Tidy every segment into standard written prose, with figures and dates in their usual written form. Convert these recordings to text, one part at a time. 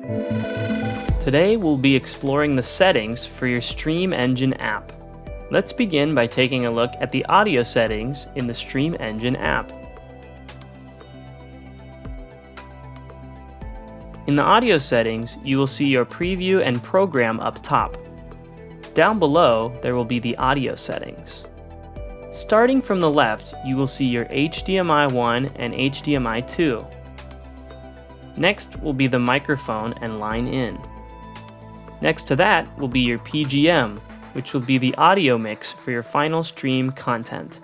Today we'll be exploring the settings for your StreamEnjin app. Let's begin by taking a look at the audio settings in the StreamEnjin app. In the audio settings, you will see your preview and program up top. Down below, there will be the audio settings. Starting from the left, you will see your HDMI 1 and HDMI 2. Next will be the microphone and line in. Next to that will be your PGM, which will be the audio mix for your final stream content.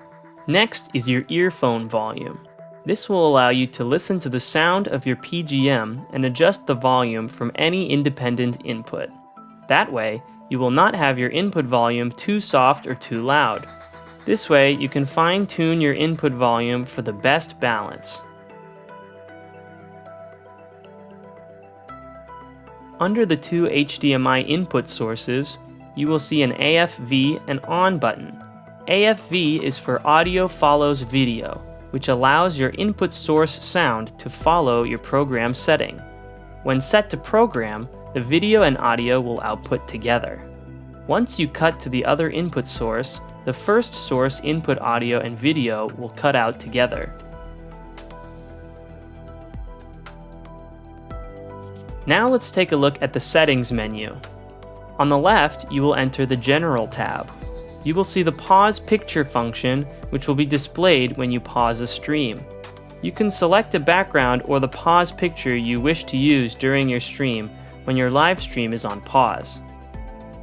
Next is your earphone volume. This will allow you to listen to the sound of your PGM and adjust the volume from any independent input. That way, you will not have your input volume too soft or too loud. This way, you can fine-tune your input volume for the best balance. Under the two HDMI input sources, you will see an AFV and ON button. AFV is for Audio Follows Video, which allows your input source sound to follow your program setting. When set to program, the video and audio will output together. Once you cut to the other input source, the first source input audio and video will cut out together. Now let's take a look at the settings menu. On the left, you will enter the General tab. You will see the pause picture function, which will be displayed when you pause a stream. You can select a background or the pause picture you wish to use during your stream when your live stream is on pause.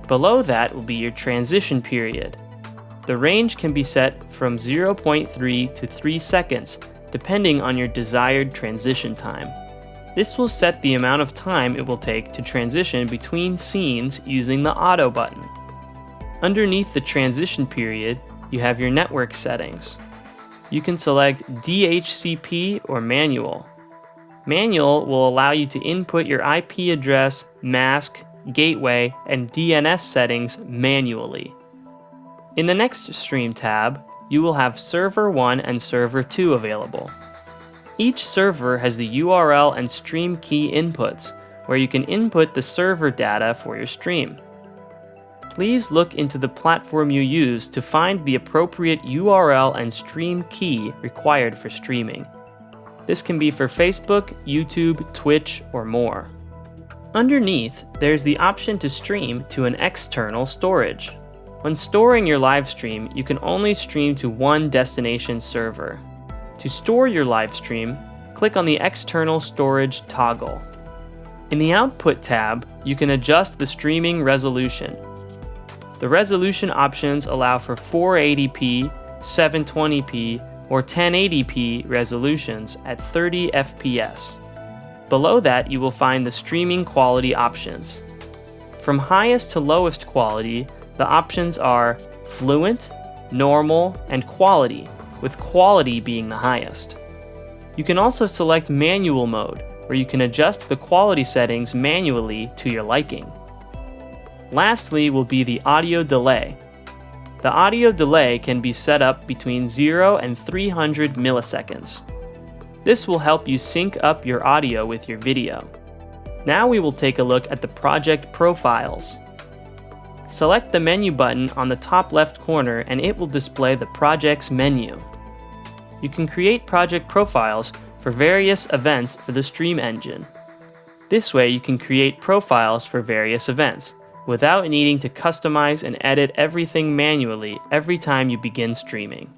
Below that will be your transition period. The range can be set from 0.3 to 3 seconds, depending on your desired transition time. This will set the amount of time it will take to transition between scenes using the auto button. Underneath the transition period, you have your network settings. You can select DHCP or manual. Manual will allow you to input your IP address, mask, gateway, and DNS settings manually. In the next Stream tab, you will have Server 1 and Server 2 available. Each server has the URL and stream key inputs, where you can input the server data for your stream. Please look into the platform you use to find the appropriate URL and stream key required for streaming. This can be for Facebook, YouTube, Twitch, or more. Underneath, there's the option to stream to an external storage. When storing your live stream, you can only stream to one destination server. To store your live stream, click on the External Storage toggle. In the Output tab, you can adjust the streaming resolution. The resolution options allow for 480p, 720p, or 1080p resolutions at 30 FPS. Below that, you will find the streaming quality options. From highest to lowest quality, the options are Fluent, Normal, and Quality, with quality being the highest. You can also select Manual mode, where you can adjust the quality settings manually to your liking. Lastly will be the audio delay. The audio delay can be set up between 0 and 300 milliseconds. This will help you sync up your audio with your video. Now we will take a look at the project profiles. Select the menu button on the top left corner and it will display the project's menu. You can create project profiles for various events for the StreamEnjin. This way you can create profiles for various events, without needing to customize and edit everything manually every time you begin streaming.